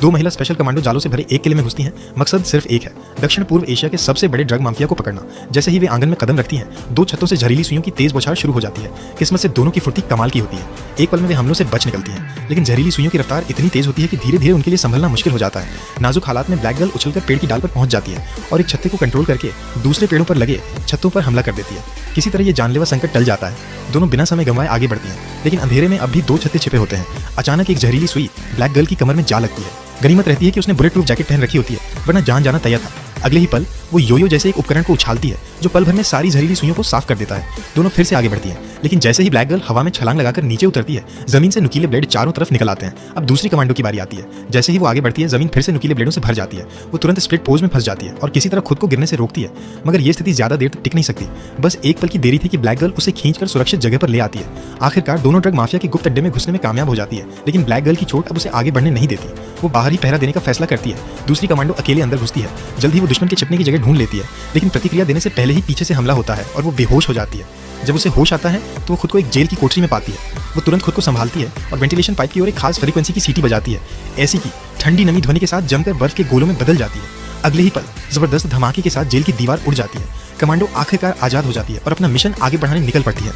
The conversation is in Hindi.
दो महिला स्पेशल कमांडो जालों से भरे एक किले में घुसती हैं। मकसद सिर्फ एक है, दक्षिण पूर्व एशिया के सबसे बड़े ड्रग माफिया को पकड़ना। जैसे ही वे आंगन में कदम रखती हैं, दो छतों से जहरीली सुइयों की तेज बौछार शुरू हो जाती है। किस्मत से दोनों की फुर्ती कमाल की होती है। एक पल में वे हमलों से बच निकलती हैं, लेकिन जहरीली सुइयों की रफ्तार इतनी तेज होती है कि धीरे धीरे उनके लिए संभलना मुश्किल हो जाता है। नाजुक हालात में ब्लैक गर्ल उछलकर पेड़ की डाल पर पहुंच जाती है और एक छत्ते को कंट्रोल करके दूसरे पेड़ों पर लगे छत्तों पर हमला कर देती है। किसी तरह ये जानलेवा संकट टल जाता है। दोनों बिना समय गंवाए आगे बढ़ती हैं, लेकिन अंधेरे में अब भी दो छत्ते छिपे होते हैं। अचानक एक जहरीली सुई ब्लैक गर्ल की कमर में जा लगती है। गनीमत रहती है कि उसने बुलेट प्रूफ जैकेट पहन रखी होती है, वरना जान जाना तैयार था। अगले ही पल वो योयो जैसे एक उपकरण को उछालती है जो पल भर में सारी जहरीली सुइयों को साफ कर देता है। दोनों फिर से आगे बढ़ती हैं, लेकिन जैसे ही ब्लैक गर्ल हवा में छलांग लगाकर नीचे उतरती है, जमीन से नुकीले ब्लेड चारों तरफ निकल आते हैं। अब दूसरी कमांडो की बारी आती है। जैसे ही वो आगे बढ़ती है, जमीन फिर से नुकीले ब्लेडों से भर जाती है। वो तुरंत स्प्लिट पोज में फंस जाती है और किसी तरह खुद को गिरने से रोकती है, मगर ये स्थिति ज्यादा देर तक टिक नहीं सकती। बस एक पल की देरी थी कि ब्लैक गर्ल उसे खींचकर सुरक्षित जगह पर ले आती है। आखिरकार दोनों ड्रग माफिया के गुप्त अड्डे में घुसने में कामयाब हो जाती है, लेकिन ब्लैक गर्ल की चोट अब उसे आगे बढ़ने नहीं देती। वो बाहर ही पहरा देने का फैसला करती है। दूसरी कमांडो अकेले अंदर घुसती है। जल्द ही वो दुश्मन के छिपने की जगह ढूंढ लेती है, लेकिन प्रतिक्रिया देने से पहले ही पीछे से हमला होता है और वो बेहोश हो जाती है। जब उसे होश आता है तो वो खुद को एक जेल की कोठरी में पाती है। वो तुरंत खुद को संभालती है और वेंटिलेशन पाइप की ओर एक खास फ्रीक्वेंसी की सीटी बजाती है, ऐसी की ठंडी नमी ध्वनि के साथ जमकर बर्फ के गोलों में बदल जाती है। अगले ही पल जबरदस्त धमाके के साथ जेल की दीवार उड़ जाती है। कमांडो आखिरकार आजाद हो जाती है और अपना मिशन आगे बढ़ाने निकल पड़ती है।